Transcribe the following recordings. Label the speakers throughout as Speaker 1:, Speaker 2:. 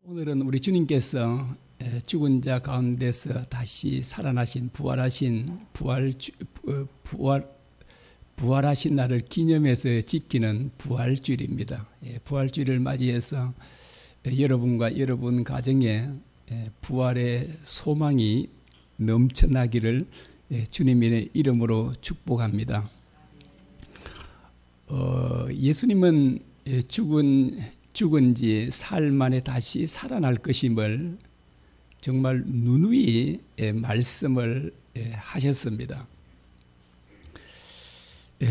Speaker 1: 오늘은 우리 주님께서 죽은 자 가운데서 다시 살아나신 부활하신 날을 기념해서 지키는 부활주일입니다. 부활주일을 맞이해서 여러분과 여러분 가정에 부활의 소망이 넘쳐나기를 주님의 이름으로 축복합니다. 예수님은 죽은 지 사흘 만에 다시 살아날 것임을 정말 누누이 말씀을 하셨습니다.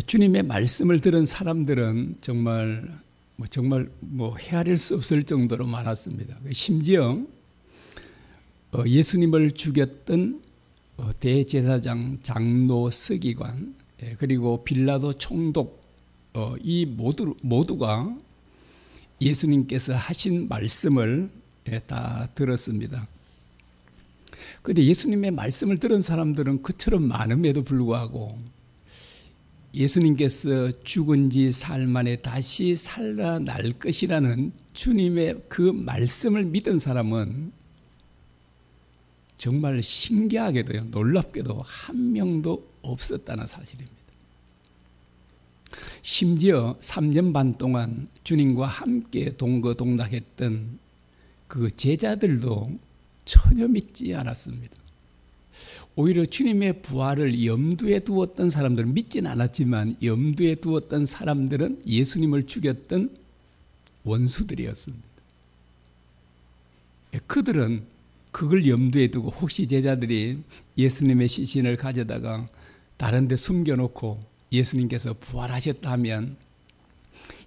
Speaker 1: 주님의 말씀을 들은 사람들은 정말 헤아릴 수 없을 정도로 많았습니다. 심지어 예수님을 죽였던 대제사장, 장로, 서기관, 그리고 빌라도 총독, 이 모두가 예수님께서 하신 말씀을 다 들었습니다. 그런데 예수님의 말씀을 들은 사람들은 그처럼 많음에도 불구하고 예수님께서 죽은 지 사흘 만에 다시 살아날 것이라는 주님의 그 말씀을 믿은 사람은 정말 신기하게도요, 놀랍게도 한 명도 없었다는 사실입니다. 심지어 3년 반 동안 주님과 함께 동거동락했던 그 제자들도 전혀 믿지 않았습니다. 오히려 주님의 부활을 염두에 두었던 사람들은 믿지는 않았지만 염두에 두었던 사람들은 예수님을 죽였던 원수들이었습니다. 그들은 그걸 염두에 두고 혹시 제자들이 예수님의 시신을 가져다가 다른 데 숨겨놓고 예수님께서 부활하셨다면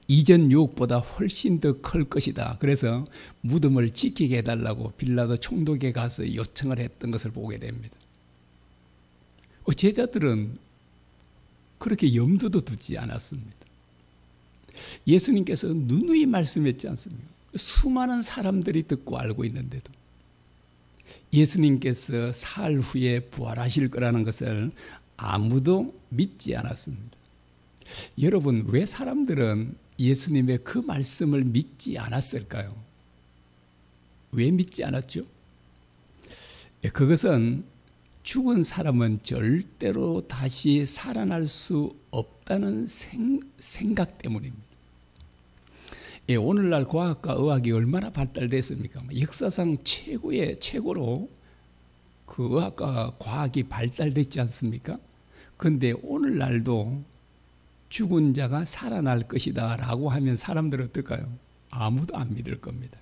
Speaker 1: 이전 유혹보다 훨씬 더 클 것이다. 그래서 무덤을 지키게 해달라고 빌라도 총독에 가서 요청을 했던 것을 보게 됩니다. 제자들은 그렇게 염두도 두지 않았습니다. 예수님께서 누누이 말씀했지 않습니까? 수많은 사람들이 듣고 알고 있는데도 예수님께서 사흘 후에 부활하실 거라는 것을 아무도 믿지 않았습니다. 여러분, 왜 사람들은 예수님의 그 말씀을 믿지 않았을까요? 왜 믿지 않았죠? 그것은 죽은 사람은 절대로 다시 살아날 수 없다는 생각 때문입니다. 오늘날 과학과 의학이 얼마나 발달됐습니까? 역사상 최고로 그 의학과 과학이 발달됐지 않습니까? 그런데 오늘날도 죽은 자가 살아날 것이다 라고 하면 사람들은 어떨까요? 아무도 안 믿을 겁니다.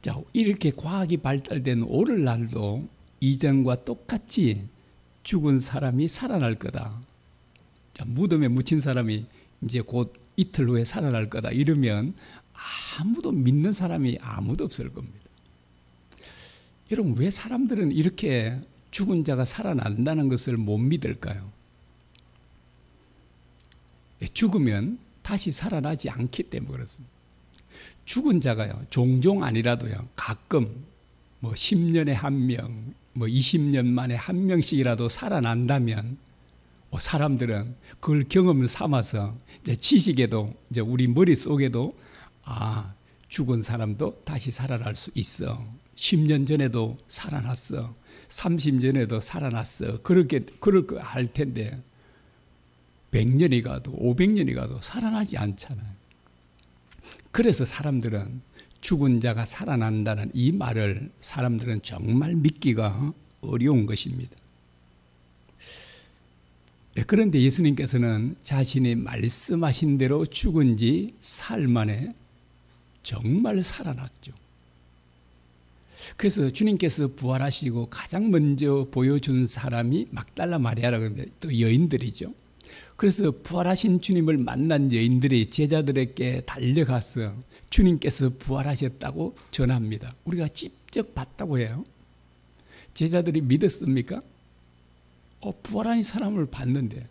Speaker 1: 자, 이렇게 과학이 발달된 오늘날도 이전과 똑같이 죽은 사람이 살아날 거다. 자, 무덤에 묻힌 사람이 이제 곧 이틀 후에 살아날 거다. 이러면 아무도 믿는 사람이 아무도 없을 겁니다. 여러분, 왜 사람들은 이렇게 죽은 자가 살아난다는 것을 못 믿을까요? 죽으면 다시 살아나지 않기 때문에 그렇습니다. 죽은 자가요, 종종 아니라도요, 가끔 10년에 한 명, 20년 만에 한 명씩이라도 살아난다면 사람들은 그걸 경험을 삼아서 이제 지식에도, 이제 우리 머릿속에도 죽은 사람도 다시 살아날 수 있어. 10년 전에도 살아났어. 30년 전에도 살아났어. 그럴 거 알 텐데 100년이 가도 500년이 가도 살아나지 않잖아요. 그래서 사람들은 죽은 자가 살아난다는 이 말을 사람들은 정말 믿기가 어려운 것입니다. 그런데 예수님께서는 자신이 말씀하신 대로 죽은 지 사흘 만에 정말 살아났죠. 그래서 주님께서 부활하시고 가장 먼저 보여준 사람이 막달라 마리아라고 합니다. 또 여인들이죠. 그래서 부활하신 주님을 만난 여인들이 제자들에게 달려가서 주님께서 부활하셨다고 전합니다. 우리가 직접 봤다고 해요. 제자들이 믿었습니까? 부활한 사람을 봤는데,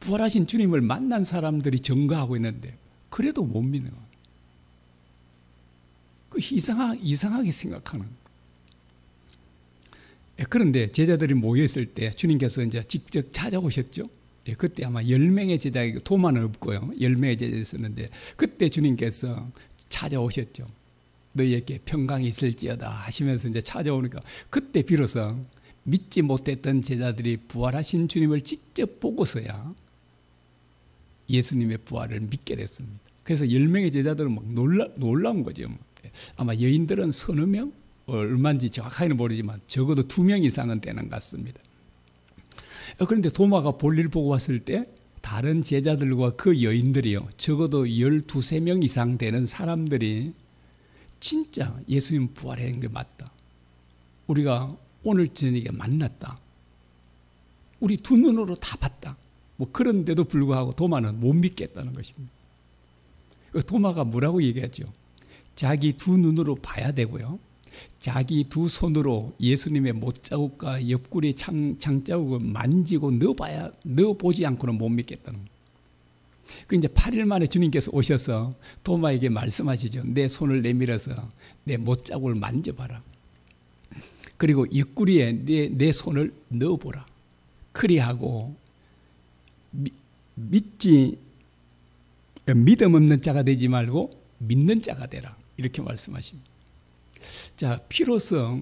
Speaker 1: 부활하신 주님을 만난 사람들이 증거하고 있는데 그래도 못 믿는 거예요. 이상하게 생각하는 거예요. 그런데 제자들이 모여있을 때 주님께서 이제 직접 찾아오셨죠. 예, 그때 아마 10명의 제자가 도마는 없고요. 10명의 제자가 있었는데 그때 주님께서 찾아오셨죠. 너희에게 평강이 있을지어다 하시면서 이제 찾아오니까 그때 비로소 믿지 못했던 제자들이 부활하신 주님을 직접 보고서야 예수님의 부활을 믿게 됐습니다. 그래서 10명의 제자들은 막 놀라운 거죠. 아마 여인들은 서너 명? 얼마인지 정확하게는 모르지만 적어도 2명 이상은 되는 것 같습니다. 그런데 도마가 볼일 보고 왔을 때 다른 제자들과 그 여인들이요, 적어도 12~13명 이상 되는 사람들이 진짜 예수님 부활한 게 맞다, 우리가 오늘 저녁에 만났다, 우리 두 눈으로 다 봤다, 뭐 그런데도 불구하고 도마는 못 믿겠다는 것입니다. 도마가 뭐라고 얘기하죠? 자기 두 눈으로 봐야 되고요, 자기 두 손으로 예수님의 못자국과 옆구리 장자국을 만지고 넣어보지 않고는 못 믿겠다는 거예요. 그 이제 8일 만에 주님께서 오셔서 도마에게 말씀하시죠. 내 손을 내밀어서 내 못자국을 만져봐라. 그리고 옆구리에 내 손을 넣어보라. 그리하고 믿음 없는 자가 되지 말고 믿는 자가 되라. 이렇게 말씀하십니다. 자, 비로소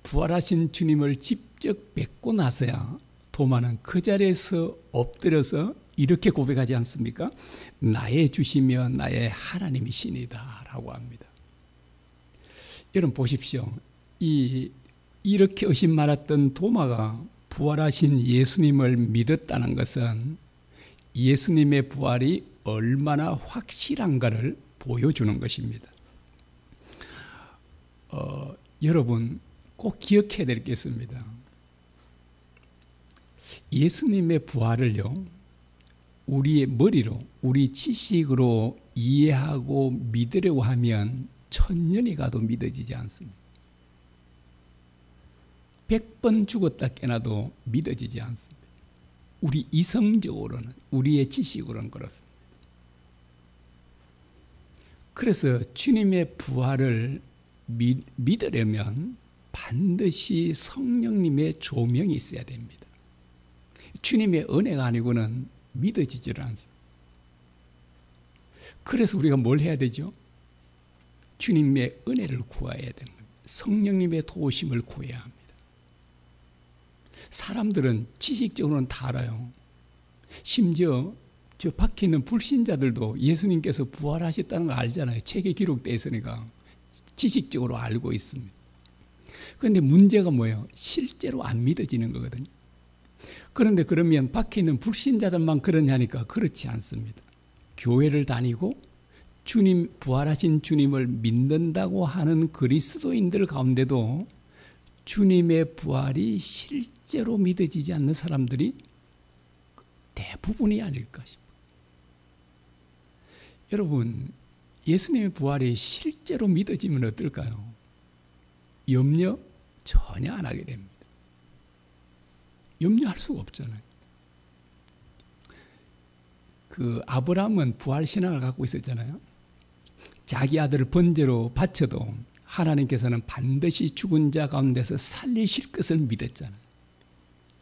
Speaker 1: 부활하신 주님을 직접 뵙고 나서야 도마는 그 자리에서 엎드려서 이렇게 고백하지 않습니까? 나의 주시며 나의 하나님이시니다 라고 합니다. 여러분 보십시오. 이렇게 의심 많았던 도마가 부활하신 예수님을 믿었다는 것은 예수님의 부활이 얼마나 확실한가를 보여주는 것입니다. 여러분 꼭 기억해야 될 게 있습니다. 예수님의 부활을요, 우리의 머리로, 우리 지식으로 이해하고 믿으려고 하면 1000년이 가도 믿어지지 않습니다. 100번 죽었다 깨나도 믿어지지 않습니다. 우리 이성적으로는, 우리의 지식으로는 그렇습니다. 그래서 주님의 부활을 믿으려면 반드시 성령님의 조명이 있어야 됩니다. 주님의 은혜가 아니고는 믿어지질 않습니다. 그래서 우리가 뭘 해야 되죠? 주님의 은혜를 구해야 되는 겁니다. 성령님의 도우심을 구해야 합니다. 사람들은 지식적으로는 다 알아요. 심지어 저 밖에 있는 불신자들도 예수님께서 부활하셨다는 걸 알잖아요. 책에 기록되어 있으니까 지식적으로 알고 있습니다. 그런데 문제가 뭐예요? 실제로 안 믿어지는 거거든요. 그런데 그러면 밖에 있는 불신자들만 그러냐니까 그렇지 않습니다. 교회를 다니고 주님, 부활하신 주님을 믿는다고 하는 그리스도인들 가운데도 주님의 부활이 실제로 믿어지지 않는 사람들이 대부분이 아닐까 싶어요. 여러분, 예수님의 부활이 실제로 믿어지면 어떨까요? 염려 전혀 안 하게 됩니다. 염려할 수가 없잖아요. 그 아브라함은 부활 신앙을 갖고 있었잖아요. 자기 아들을 번제로 바쳐도 하나님께서는 반드시 죽은 자 가운데서 살리실 것을 믿었잖아요.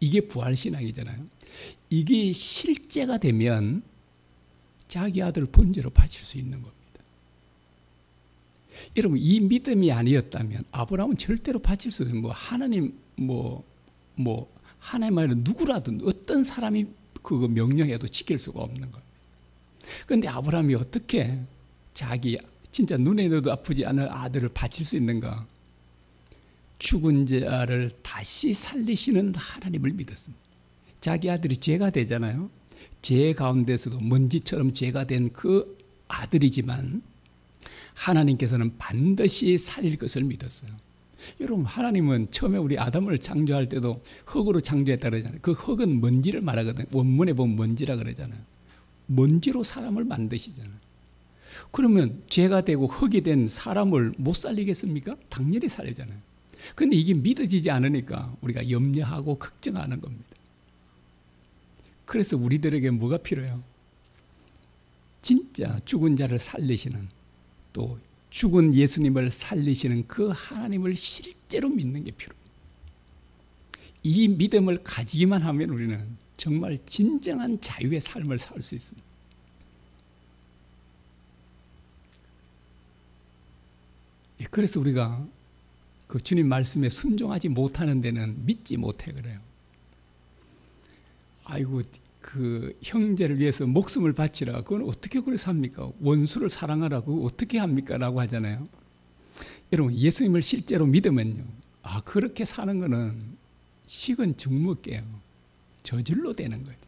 Speaker 1: 이게 부활 신앙이잖아요. 이게 실제가 되면 자기 아들을 번제로 바칠 수 있는 겁니다. 여러분, 이 믿음이 아니었다면 아브라함은 절대로 바칠 수 없어요. 하나님 하나님 말은 누구라도 어떤 사람이 그거 명령해도 지킬 수가 없는 겁니다. 그런데 아브라함이 어떻게 자기 진짜 눈에도 아프지 않을 아들을 바칠 수 있는가? 죽은 자를 다시 살리시는 하나님을 믿었습니다. 자기 아들이 죄가 되잖아요. 죄 가운데서도 먼지처럼 죄가 된 그 아들이지만 하나님께서는 반드시 살릴 것을 믿었어요. 여러분, 하나님은 처음에 우리 아담을 창조할 때도 흙으로 창조했다 그러잖아요. 그 흙은 먼지를 말하거든요. 원문에 보면 먼지라 그러잖아요. 먼지로 사람을 만드시잖아요. 그러면 죄가 되고 흙이 된 사람을 못 살리겠습니까? 당연히 살리잖아요. 그런데 이게 믿어지지 않으니까 우리가 염려하고 걱정하는 겁니다. 그래서 우리들에게 뭐가 필요해요? 진짜 죽은 자를 살리시는, 또 죽은 예수님을 살리시는 그 하나님을 실제로 믿는 게 필요해요. 이 믿음을 가지기만 하면 우리는 정말 진정한 자유의 삶을 살 수 있습니다. 그래서 우리가 그 주님 말씀에 순종하지 못하는 데는 믿지 못해 그래요. 아이고 그 형제를 위해서 목숨을 바치라. 그건 어떻게 그래서 합니까? 원수를 사랑하라고 어떻게 합니까? 라고 하잖아요. 여러분 예수님을 실제로 믿으면요. 그렇게 사는 거는 식은 죽 먹게요. 저절로 되는 거죠.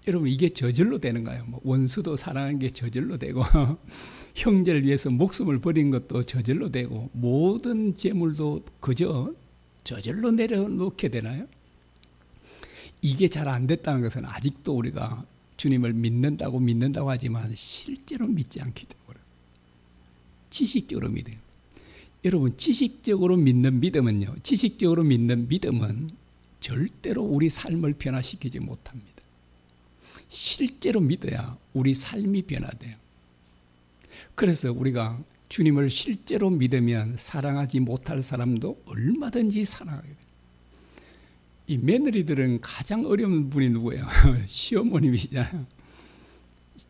Speaker 1: 여러분 이게 저절로 되는 거예요. 뭐 원수도 사랑하는 게 저절로 되고 형제를 위해서 목숨을 버린 것도 저절로 되고 모든 재물도 그저 저절로 내려놓게 되나요? 이게 잘 안 됐다는 것은 아직도 우리가 주님을 믿는다고 하지만 실제로 믿지 않기 때문에 지식적으로 믿어요. 여러분 지식적으로 믿는 믿음은요. 지식적으로 믿는 믿음은 절대로 우리 삶을 변화시키지 못합니다. 실제로 믿어야 우리 삶이 변화돼요. 그래서 우리가 주님을 실제로 믿으면 사랑하지 못할 사람도 얼마든지 사랑하게 돼요. 이 며느리들은 가장 어려운 분이 누구예요? 시어머님이시잖아요.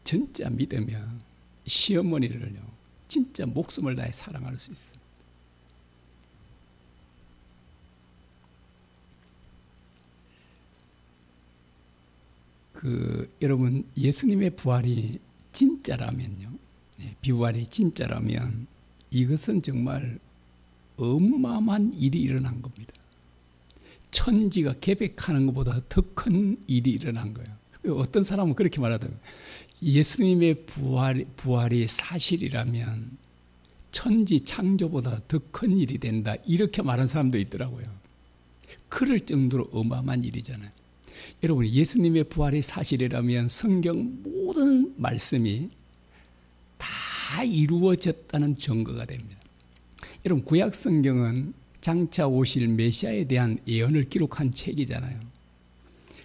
Speaker 1: 진짜 믿으면 시어머니를요, 진짜 목숨을 다해 사랑할 수 있어요. 여러분 예수님의 부활이 진짜라면요, 비부활이 진짜라면 이것은 정말 어마어마한 일이 일어난 겁니다. 천지가 계획하는 것보다 더 큰 일이 일어난 거예요. 어떤 사람은 그렇게 말하더라고요. 예수님의 부활이 사실이라면 천지 창조보다 더 큰 일이 된다. 이렇게 말하는 사람도 있더라고요. 그럴 정도로 어마어마한 일이잖아요. 여러분 예수님의 부활이 사실이라면 성경 모든 말씀이 다 이루어졌다는 증거가 됩니다. 여러분 구약 성경은 장차 오실 메시아에 대한 예언을 기록한 책이잖아요.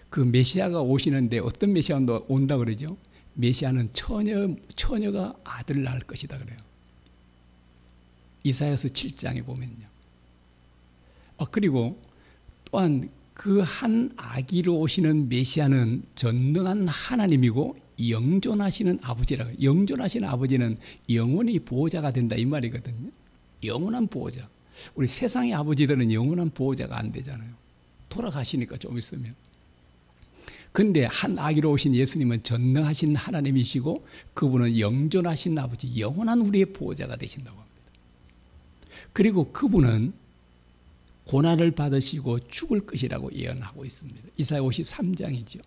Speaker 1: 그 메시아가 오시는데 어떤 메시아가 온다 그러죠? 메시아는 처녀가 아들을 낳을 것이다 그래요. 이사야서 7장에 보면요. 그리고 또한 그 한 아기로 오시는 메시아는 전능한 하나님이고 영존하시는 아버지라고. 영존하시는 아버지는 영원히 보호자가 된다 이 말이거든요. 영원한 보호자. 우리 세상의 아버지들은 영원한 보호자가 안 되잖아요. 돌아가시니까 좀 있으면. 근데 한 아기로 오신 예수님은 전능하신 하나님이시고 그분은 영존하신 아버지, 영원한 우리의 보호자가 되신다고 합니다. 그리고 그분은 고난을 받으시고 죽을 것이라고 예언하고 있습니다. 이사야 53장이죠.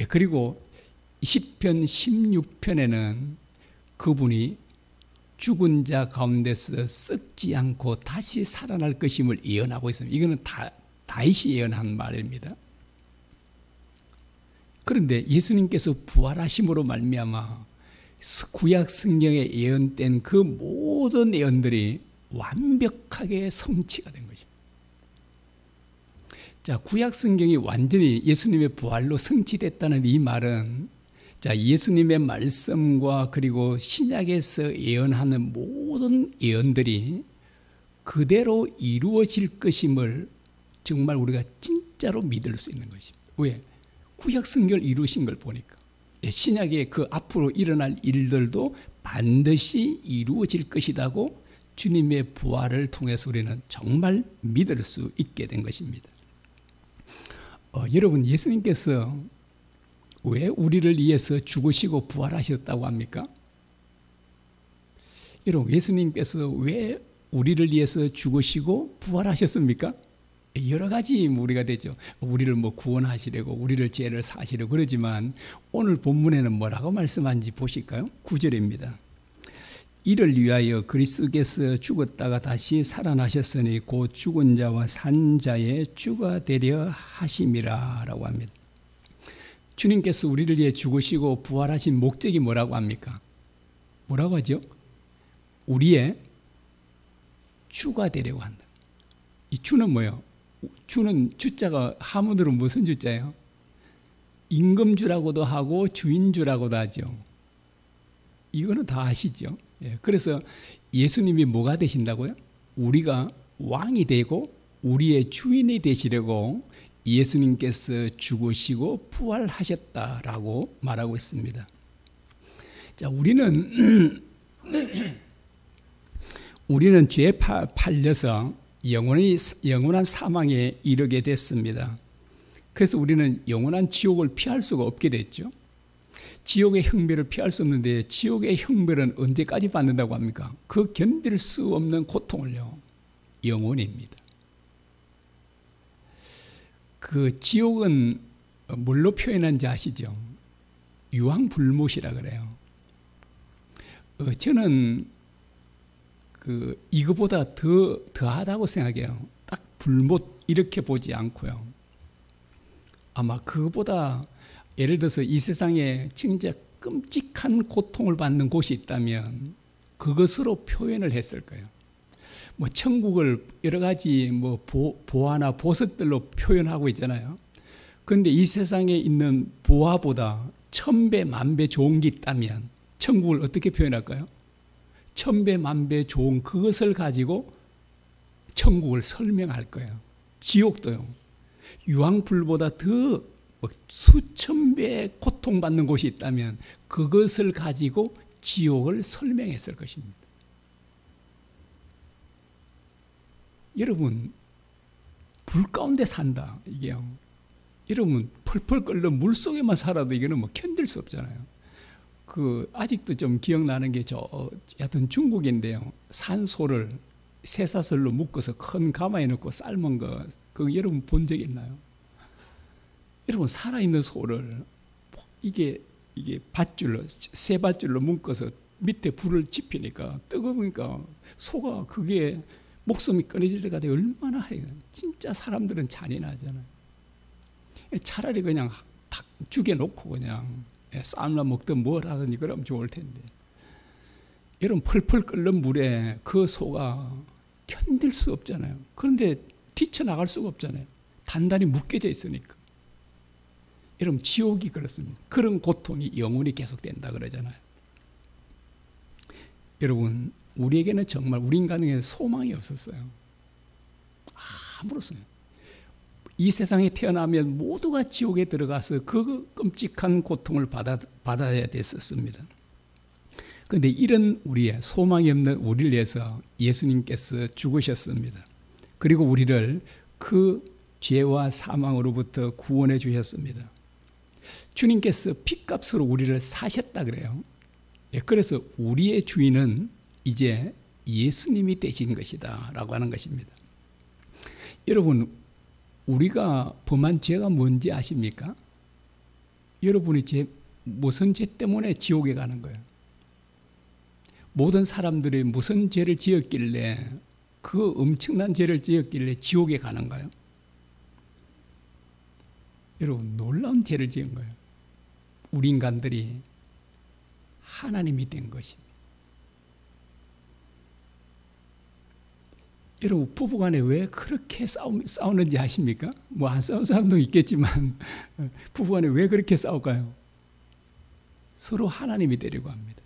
Speaker 1: 그리고 시편 16편에는 그분이 죽은 자 가운데서 썩지 않고 다시 살아날 것임을 예언하고 있습니다. 이거는 다윗이 예언한 말입니다. 그런데 예수님께서 부활하심으로 말미암아 구약 성경에 예언된 그 모든 예언들이 완벽하게 성취가 된 것입니다. 자, 구약 성경이 완전히 예수님의 부활로 성취됐다는 이 말은 자, 예수님의 말씀과 그리고 신약에서 예언하는 모든 예언들이 그대로 이루어질 것임을 정말 우리가 진짜로 믿을 수 있는 것입니다. 왜? 구약 성경을 이루신 걸 보니까 신약의 그 앞으로 일어날 일들도 반드시 이루어질 것이라고 주님의 부활을 통해서 우리는 정말 믿을 수 있게 된 것입니다. 여러분 예수님께서 왜 우리를 위해서 죽으시고 부활하셨다고 합니까? 여러분 예수님께서 왜 우리를 위해서 죽으시고 부활하셨습니까? 여러 가지 우리가 되죠. 우리를 구원하시려고 우리를 죄를 사시려고 그러지만 오늘 본문에는 뭐라고 말씀하는지 보실까요? 9절입니다. 이를 위하여 그리스도께서 죽었다가 다시 살아나셨으니 곧 죽은 자와 산 자의 주가 되려 하심이라 라고 합니다. 주님께서 우리를 위해 죽으시고 부활하신 목적이 뭐라고 합니까? 뭐라고 하죠? 우리의 주가 되려고 한다. 이 주는 뭐예요? 주는 주자가 하문으로 무슨 주자예요? 임금주라고도 하고 주인주라고도 하죠. 이거는 다 아시죠? 그래서 예수님이 뭐가 되신다고요? 우리가 왕이 되고 우리의 주인이 되시려고 예수님께서 죽으시고 부활하셨다라고 말하고 있습니다. 자, 우리는 죄에 팔려서 영원한 사망에 이르게 됐습니다. 그래서 우리는 영원한 지옥을 피할 수가 없게 됐죠. 지옥의 형벌을 피할 수 없는데 지옥의 형벌은 언제까지 받는다고 합니까? 그 견딜 수 없는 고통을요. 영원입니다. 그 지옥은 뭘로 표현한지 아시죠? 유황불못이라 그래요. 저는 이거보다 더하다고 생각해요. 딱 불못 이렇게 보지 않고요. 아마 그거보다 예를 들어서 이 세상에 진짜 끔찍한 고통을 받는 곳이 있다면 그것으로 표현을 했을 거예요. 뭐 천국을 여러 가지 뭐 보화나 보석들로 표현하고 있잖아요. 그런데 이 세상에 있는 보화보다 1000배, 10,000배 좋은 게 있다면 천국을 어떻게 표현할까요? 1000배, 10,000배 좋은 그것을 가지고 천국을 설명할 거예요. 지옥도요. 유황불보다 더 수천 배 고통받는 곳이 있다면 그것을 가지고 지옥을 설명했을 것입니다. 여러분, 불 가운데 산다 이게요. 여러분, 펄펄 끓는 물 속에만 살아도 이거는 뭐 견딜 수 없잖아요. 아직도 좀 기억나는 게 여하튼 중국인데요. 산소를 쇠사슬로 묶어서 큰 가마에 넣고 삶은 거, 그거 여러분 본 적 있나요? 여러분, 살아있는 소를 이게 밧줄로, 쇠 밧줄로 묶어서 밑에 불을 지피니까 뜨거우니까 소가 그게 목숨이 끊어질 때까지 얼마나 해요. 진짜 사람들은 잔인하잖아요. 차라리 그냥 탁 죽여놓고 그냥 쌈나 먹든 뭘 하든지 그러면 좋을 텐데. 여러분, 펄펄 끓는 물에 그 소가 견딜 수 없잖아요. 그런데 뛰쳐나갈 수가 없잖아요. 단단히 묶여져 있으니까. 여러분, 지옥이 그렇습니다. 그런 고통이 영원히 계속된다 그러잖아요. 여러분, 우리에게는 정말 우리 인간에게 소망이 없었어요. 아무렇어요. 이 세상에 태어나면 모두가 지옥에 들어가서 그 끔찍한 고통을 받아야 됐었습니다. 그런데 이런 우리의 소망이 없는 우리를 위해서 예수님께서 죽으셨습니다. 그리고 우리를 그 죄와 사망으로부터 구원해 주셨습니다. 주님께서 핏값으로 우리를 사셨다 그래요. 그래서 우리의 주인은 이제 예수님이 되신 것이다 라고 하는 것입니다. 여러분, 우리가 범한 죄가 뭔지 아십니까? 여러분이 무슨 죄 때문에 지옥에 가는 거예요? 모든 사람들이 무슨 죄를 지었길래, 그 엄청난 죄를 지었길래 지옥에 가는가요? 여러분, 놀라운 죄를 지은 거예요. 우리 인간들이 하나님이 된 것입니다. 여러분, 부부간에 왜 그렇게 싸우는지 아십니까? 뭐 안 싸우는 사람도 있겠지만 부부간에 왜 그렇게 싸울까요? 서로 하나님이 되려고 합니다.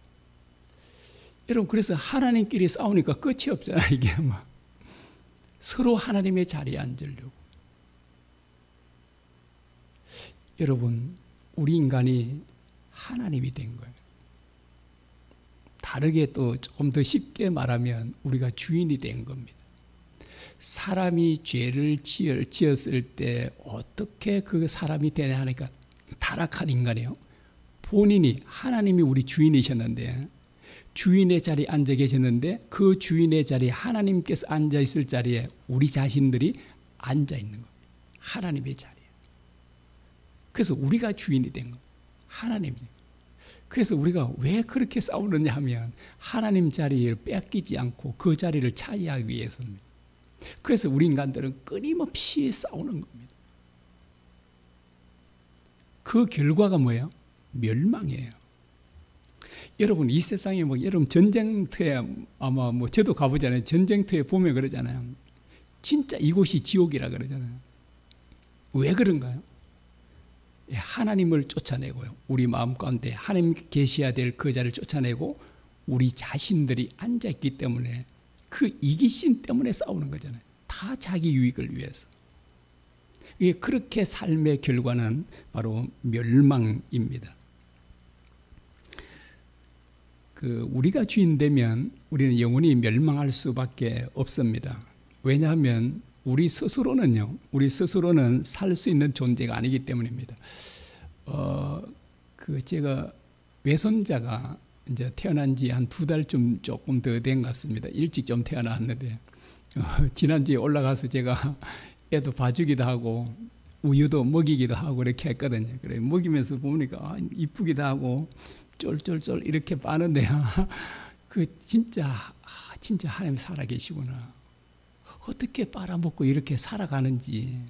Speaker 1: 여러분, 그래서 하나님끼리 싸우니까 끝이 없잖아요. 이게 막 서로 하나님의 자리에 앉으려고. 여러분, 우리 인간이 하나님이 된 거예요. 다르게 또 조금 더 쉽게 말하면 우리가 주인이 된 겁니다. 사람이 죄를 지었을 때 어떻게 그 사람이 되냐 하니까 타락한 인간이요. 본인이, 하나님이 우리 주인이셨는데, 주인의 자리에 앉아 계셨는데 그 주인의 자리에, 하나님께서 앉아 있을 자리에 우리 자신들이 앉아 있는 겁니다. 하나님의 자리에. 그래서 우리가 주인이 된 거예요. 하나님이. 그래서 우리가 왜 그렇게 싸우느냐 하면 하나님 자리를 뺏기지 않고 그 자리를 차지하기 위해서입니다. 그래서 우리 인간들은 끊임없이 싸우는 겁니다. 그 결과가 뭐예요? 멸망이에요. 여러분, 이 세상에 여러분 전쟁터에 아마 저도 가보잖아요. 전쟁터에 보면 그러잖아요. 진짜 이곳이 지옥이라 그러잖아요. 왜 그런가요? 하나님을 쫓아내고요. 우리 마음 가운데 하나님 계셔야 될 그 자리를 쫓아내고 우리 자신들이 앉아있기 때문에 그 이기심 때문에 싸우는 거잖아요. 다 다 자기 유익을 위해서. 그렇게 삶의 결과는 바로 멸망입니다. 우리가 주인 되면 우리는 영원히 멸망할 수밖에 없습니다. 왜냐하면 우리 스스로는 살 수 있는 존재가 아니기 때문입니다. 제가 외손자가 이제 태어난 지 한 2달쯤 조금 더 된 것 같습니다. 일찍 좀 태어났는데, 지난주에 올라가서 제가 애도 봐주기도 하고, 우유도 먹이기도 하고, 이렇게 했거든요. 그래, 먹이면서 보니까, 이쁘기도 하고, 쫄쫄쫄 이렇게 빠는데, 진짜 하나님 살아계시구나. 어떻게 빨아먹고 이렇게 살아가는지.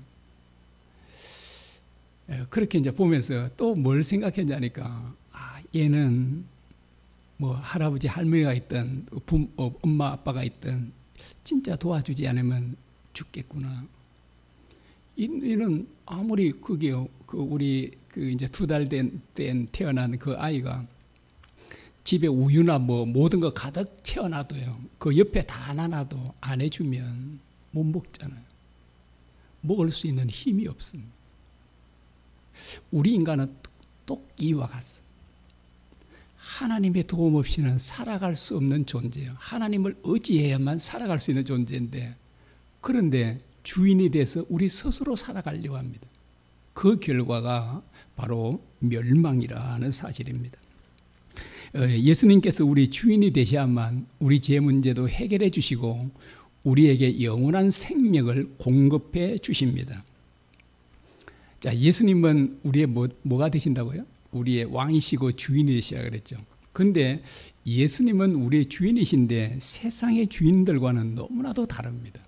Speaker 1: 그렇게 이제 보면서 또 뭘 생각했냐니까, 얘는 뭐 할아버지 할머니가 있든 엄마 아빠가 있든 진짜 도와주지 않으면 죽겠구나. 이는 아무리 우리 이제 2달 된 태어난 그 아이가 집에 우유나 뭐 모든 거 가득 채워놔도요, 그 옆에 다 놔놔도 안 해주면 못 먹잖아요. 먹을 수 있는 힘이 없습니다. 우리 인간은 똑 이와 같습니다. 하나님의 도움 없이는 살아갈 수 없는 존재예요. 하나님을 의지해야만 살아갈 수 있는 존재인데, 그런데 주인이 돼서 우리 스스로 살아가려고 합니다. 그 결과가 바로 멸망이라는 사실입니다. 예수님께서 우리 주인이 되셔야만 우리 죄 문제도 해결해 주시고 우리에게 영원한 생명을 공급해 주십니다. 자, 예수님은 우리의 뭐가 되신다고요? 우리의 왕이시고 주인이 되시라 그랬죠. 그런데 예수님은 우리의 주인이신데 세상의 주인들과는 너무나도 다릅니다.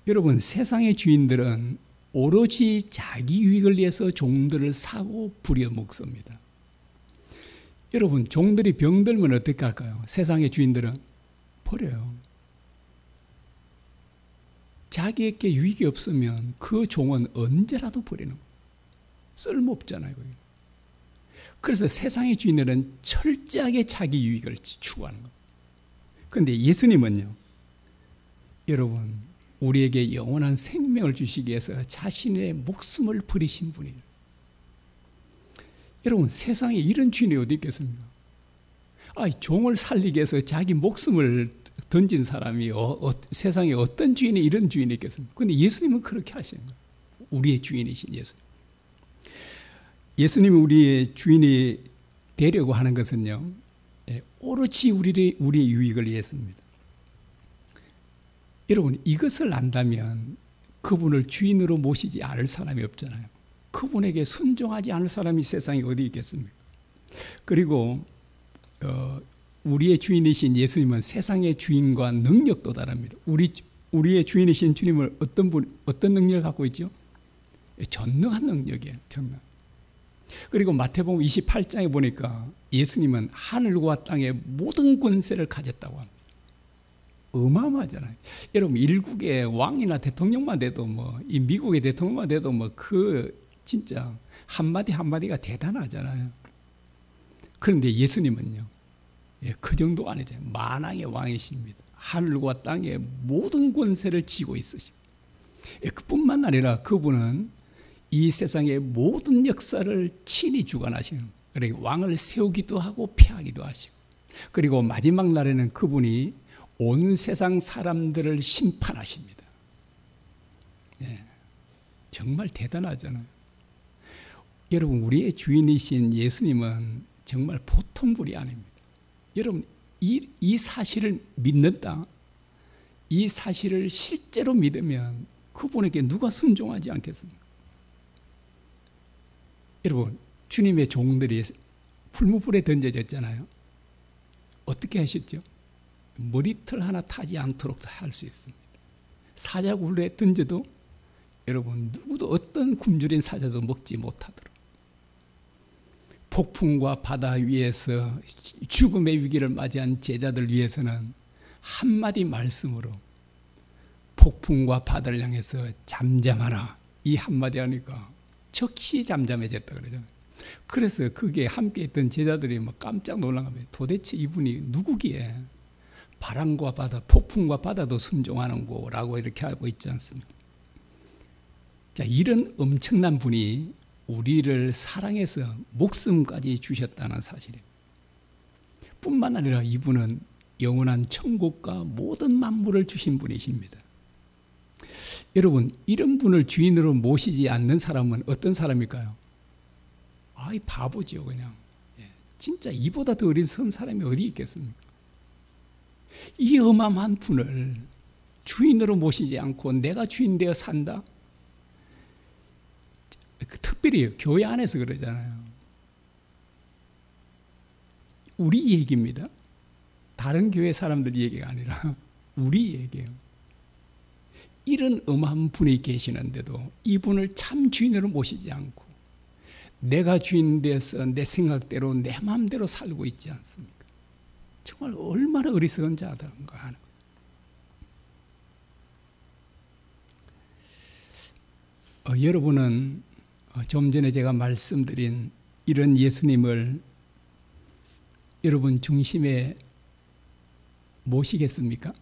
Speaker 1: 여러분, 세상의 주인들은 오로지 자기 유익을 위해서 종들을 사고 부려먹습니다. 여러분, 종들이 병들면 어떻게 할까요? 세상의 주인들은 버려요. 자기에게 유익이 없으면 그 종은 언제라도 버리는 거예요. 쓸모없잖아요. 그게. 그래서 세상의 주인들은 철저하게 자기 유익을 추구하는 거예요. 그런데 예수님은요, 여러분, 우리에게 영원한 생명을 주시기 위해서 자신의 목숨을 버리신 분이에요. 여러분, 세상에 이런 주인이 어디 있겠습니까? 종을 살리기 위해서 자기 목숨을 던진 사람이 세상에 어떤 주인이 이런 주인이 있겠습니까? 그런데 예수님은 그렇게 하시는 거예요. 우리의 주인이신 예수님. 예수님이 우리의 주인이 되려고 하는 것은요, 오로지 우리의 유익을 위해서입니다. 여러분, 이것을 안다면 그분을 주인으로 모시지 않을 사람이 없잖아요. 그분에게 순종하지 않을 사람이 세상에 어디 있겠습니까? 그리고 우리의 주인이신 예수님은 세상의 주인과 능력도 다릅니다. 우리의 주인이신 주님을 어떤 능력을 갖고 있죠? 전능한 능력이에요. 전능. 그리고 마태복음 28장에 보니까 예수님은 하늘과 땅의 모든 권세를 가졌다고 합니다. 어마어마하잖아요. 여러분, 일국의 왕이나 대통령만 돼도 이 미국의 대통령만 돼도 진짜 한마디 한마디가 대단하잖아요. 그런데 예수님은요, 그 정도가 아니죠. 만왕의 왕이십니다. 하늘과 땅의 모든 권세를 쥐고 있으시고, 그뿐만 아니라 그분은 이 세상의 모든 역사를 친히 주관하시는, 그리고 왕을 세우기도 하고 폐하기도 하시고, 그리고 마지막 날에는 그분이 온 세상 사람들을 심판하십니다. 정말 대단하잖아요. 여러분, 우리의 주인이신 예수님은 정말 보통 분이 아닙니다. 여러분, 이 사실을 믿는다, 이 사실을 실제로 믿으면 그분에게 누가 순종하지 않겠습니까? 여러분, 주님의 종들이 풀무불에 던져졌잖아요. 어떻게 하셨죠? 머리털 하나 타지 않도록 할 수 있습니다. 사자굴에 던져도 여러분, 누구도 어떤 굶주린 사자도 먹지 못하도록, 폭풍과 바다 위에서 죽음의 위기를 맞이한 제자들 위해서는 한마디 말씀으로 폭풍과 바다를 향해서 잠잠하라, 이 한마디 하니까 즉시 잠잠해졌다 그러잖아요. 그래서 그게 함께 있던 제자들이 막 깜짝 놀란 겁니다. 도대체 이분이 누구기에 바람과 바다, 폭풍과 바다도 순종하는 거라고 이렇게 하고 있지 않습니까? 자, 이런 엄청난 분이 우리를 사랑해서 목숨까지 주셨다는 사실이에요. 뿐만 아니라 이분은 영원한 천국과 모든 만물을 주신 분이십니다. 여러분, 이런 분을 주인으로 모시지 않는 사람은 어떤 사람일까요? 아이, 바보지요, 그냥. 진짜 이보다 더 어리석은 사람이 어디 있겠습니까? 이 어마어마한 분을 주인으로 모시지 않고 내가 주인 되어 산다? 특별히 교회 안에서 그러잖아요. 우리 얘기입니다. 다른 교회 사람들 얘기가 아니라 우리 얘기예요. 이런 어마어마한 분이 계시는데도 이분을 참 주인으로 모시지 않고 내가 주인 되어서 내 생각대로 내 마음대로 살고 있지 않습니까? 정말 얼마나 어리석은 자들인가 하는 거예요. 여러분은 좀 전에 제가 말씀드린 이런 예수님을 여러분 중심에 모시겠습니까?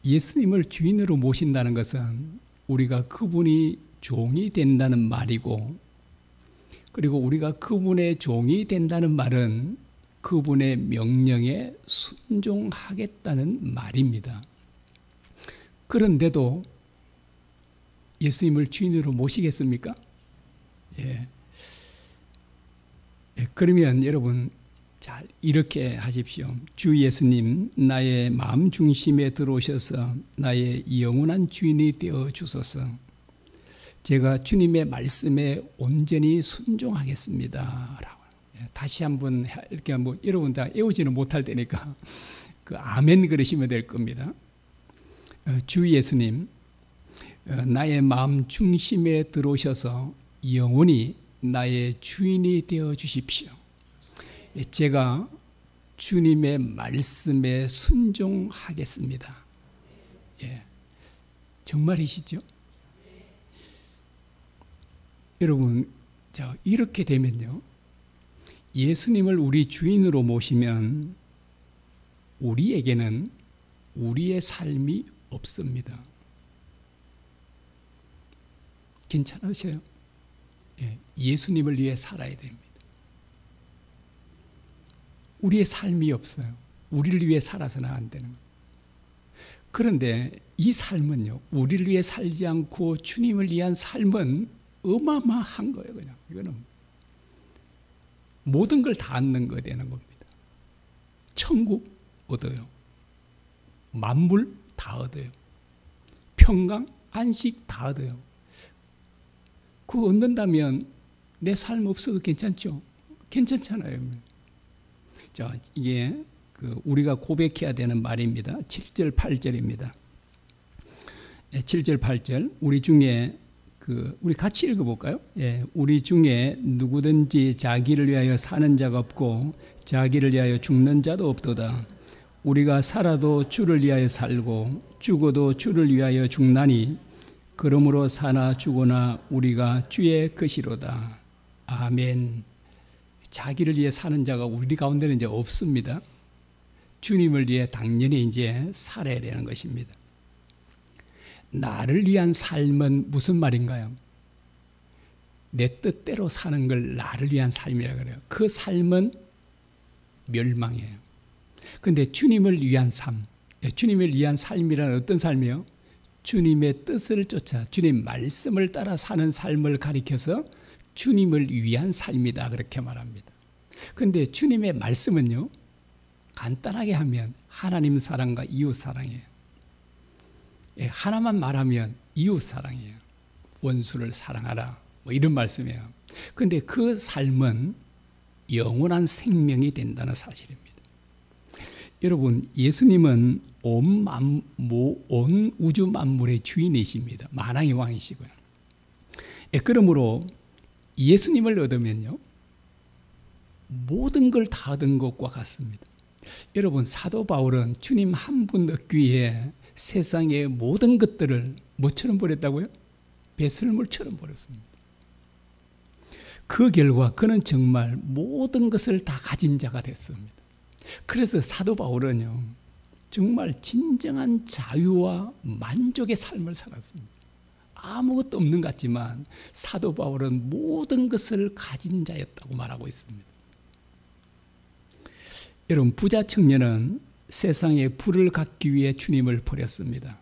Speaker 1: 예수님을 주인으로 모신다는 것은 우리가 그분이 종이 된다는 말이고, 그리고 우리가 그분의 종이 된다는 말은 그분의 명령에 순종하겠다는 말입니다. 그런데도 예수님을 주인으로 모시겠습니까? 예. 그러면 여러분 잘 이렇게 하십시오. 주 예수님, 나의 마음 중심에 들어오셔서 나의 영원한 주인이 되어 주소서. 제가 주님의 말씀에 온전히 순종하겠습니다. 라고. 다시 한번 이렇게 뭐 여러분 다 외우지는 못할 테니까 그 아멘 그러시면 될 겁니다. 주 예수님, 나의 마음 중심에 들어오셔서 영원히 나의 주인이 되어 주십시오. 제가 주님의 말씀에 순종하겠습니다. 예, 정말이시죠? 여러분, 자, 이렇게 되면요, 예수님을 우리 주인으로 모시면 우리에게는 우리의 삶이 없습니다. 괜찮으세요? 예, 예수님을 위해 살아야 됩니다. 우리의 삶이 없어요. 우리를 위해 살아서는 안 되는 거예요. 그런데 이 삶은요, 우리를 위해 살지 않고 주님을 위한 삶은 어마어마한 거예요. 그냥 이거는 모든 걸 다 얻는 거야 되는 겁니다. 천국 얻어요. 만물 다 얻어요. 평강, 안식 다 얻어요. 그거 얻는다면 내 삶 없어도 괜찮죠? 괜찮잖아요. 자, 이게 우리가 고백해야 되는 말입니다. 7절, 8절입니다. 7절, 8절. 우리 중에 우리 같이 읽어볼까요? 예, 우리 중에 누구든지 자기를 위하여 사는 자가 없고 자기를 위하여 죽는 자도 없도다. 우리가 살아도 주를 위하여 살고 죽어도 주를 위하여 죽나니 그러므로 사나 죽으나 우리가 주의 것이로다. 아멘. 자기를 위해 사는 자가 우리 가운데는 이제 없습니다. 주님을 위해 당연히 이제 살아야 되는 것입니다. 나를 위한 삶은 무슨 말인가요? 내 뜻대로 사는 걸 나를 위한 삶이라고 그래요. 그 삶은 멸망이에요. 그런데 주님을 위한 삶, 주님을 위한 삶이란 어떤 삶이에요? 주님의 뜻을 쫓아 주님 말씀을 따라 사는 삶을 가리켜서 주님을 위한 삶이다 그렇게 말합니다. 그런데 주님의 말씀은요, 간단하게 하면 하나님 사랑과 이웃 사랑이에요. 하나만 말하면 이웃 사랑이에요. 원수를 사랑하라 뭐 이런 말씀이에요. 그런데 그 삶은 영원한 생명이 된다는 사실입니다. 여러분, 예수님은 온 우주 만물의 주인이십니다. 만왕의 왕이시고요. 그러므로 예수님을 얻으면요, 모든 걸 다 얻은 것과 같습니다. 여러분, 사도 바울은 주님 한 분 얻기 위해 세상의 모든 것들을 뭐처럼 버렸다고요? 배설물처럼 버렸습니다. 그 결과 그는 정말 모든 것을 다 가진 자가 됐습니다. 그래서 사도 바울은요, 정말 진정한 자유와 만족의 삶을 살았습니다. 아무것도 없는 것 같지만 사도 바울은 모든 것을 가진 자였다고 말하고 있습니다. 여러분, 부자 청년은 세상에 부를 갖기 위해 주님을 버렸습니다.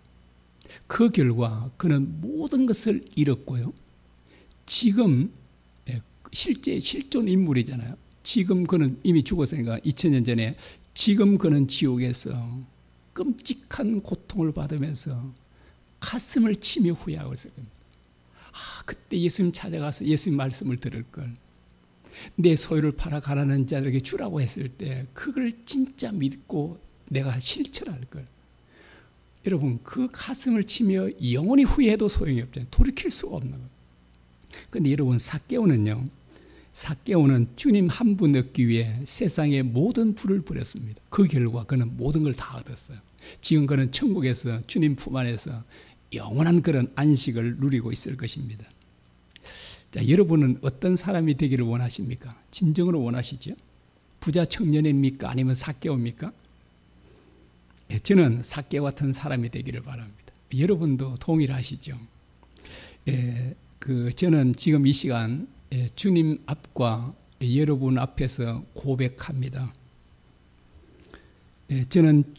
Speaker 1: 그 결과 그는 모든 것을 잃었고요. 지금 실제 실존 인물이잖아요. 지금 그는 이미 죽었으니까 2000년 전에, 지금 그는 지옥에서 끔찍한 고통을 받으면서 가슴을 치며 후회하고 있을 겁니다. 그때 예수님 찾아가서 예수님 말씀을 들을 걸, 내 소유를 팔아 가난한 자들에게 주라고 했을 때 그걸 진짜 믿고 내가 실천할 걸. 여러분, 그 가슴을 치며 영원히 후회해도 소용이 없잖아요. 돌이킬 수가 없는 거예요. 그런데 여러분, 삭개오는요, 삭개오는 주님 한 분 얻기 위해 세상의 모든 부를 버렸습니다. 그 결과 그는 모든 걸 다 얻었어요. 지금 그는 천국에서 주님 품 안에서 영원한 그런 안식을 누리고 있을 것입니다. 자, 여러분은 어떤 사람이 되기를 원하십니까? 진정으로 원하시죠? 부자 청년입니까? 아니면 삭개오입니까? 저는 삭개오 같은 사람이 되기를 바랍니다. 여러분도 동의를 하시죠? 저는 지금 이 시간 주님 앞과 여러분 앞에서 고백합니다. 저는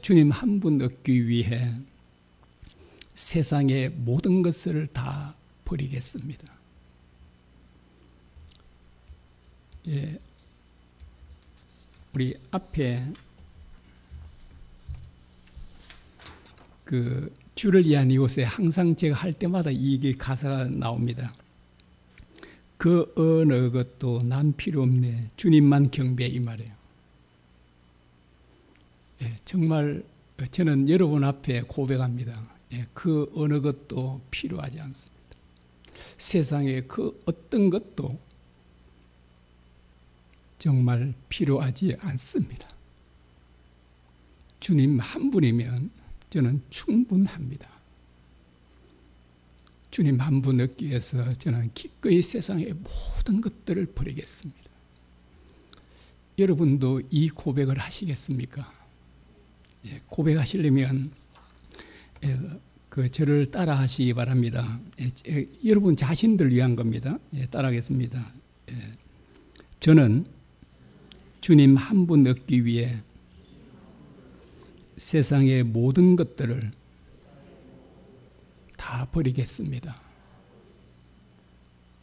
Speaker 1: 주님 한 분 얻기 위해 세상의 모든 것을 다 버리겠습니다. 우리 앞에 그 주를 위한 이곳에 항상 제가 할 때마다 이게 가사가 나옵니다. 그 어느 것도 난 필요 없네, 주님만 경배, 이 말이에요. 정말 저는 여러분 앞에 고백합니다. 그 어느 것도 필요하지 않습니다. 세상에 그 어떤 것도 정말 필요하지 않습니다. 주님 한 분이면 저는 충분합니다. 주님 한 분 얻기 위해서 저는 기꺼이 세상의 모든 것들을 버리겠습니다. 여러분도 이 고백을 하시겠습니까? 고백하시려면 저를 따라 하시기 바랍니다. 여러분 자신들 위한 겁니다. 따라하겠습니다. 저는 주님 한 분 얻기 위해 세상의 모든 것들을 다 버리겠습니다.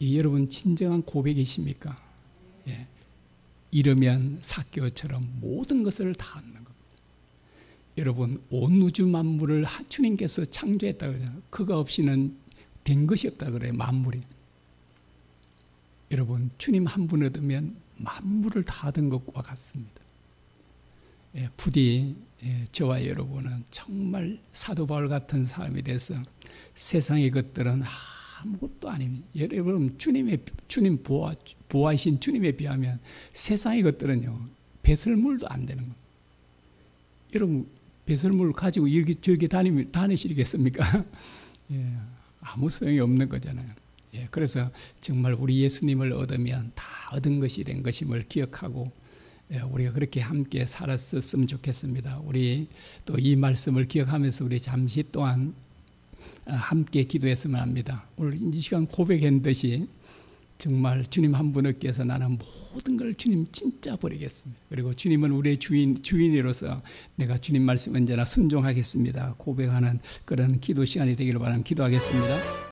Speaker 1: 여러분 진정한 고백이십니까? 이러면 삭개오처럼 모든 것을 다 얻는 겁니다. 여러분, 온 우주 만물을 주님께서 창조했다 그러잖아요. 그가 없이는 된 것이 없다 그래요, 만물이. 여러분, 주님 한 분 얻으면 만물을 다 얻은 것과 같습니다. 부디 저와 여러분은 정말 사도 바울 같은 사람이 돼서 세상의 것들은 아무것도 아닙니다. 여러분, 주님 보아이신 주님에 비하면 세상의 것들은요, 배설물도 안 되는 겁니다. 여러분, 배설물 가지고 여기 다니시겠습니까? 아무 소용이 없는 거잖아요. 그래서 정말 우리 예수님을 얻으면 다 얻은 것이 된 것임을 기억하고 우리가 그렇게 함께 살았었으면 좋겠습니다. 우리 또 이 말씀을 기억하면서 우리 잠시 동안 함께 기도했으면 합니다. 오늘 이 시간 고백한 듯이 정말 주님 한 분 얻기 위해서 나는 모든 걸 주님 진짜 버리겠습니다. 그리고 주님은 우리의 주인으로서 내가 주님 말씀 언제나 순종하겠습니다. 고백하는 그런 기도 시간이 되기를 바랍니다. 기도하겠습니다.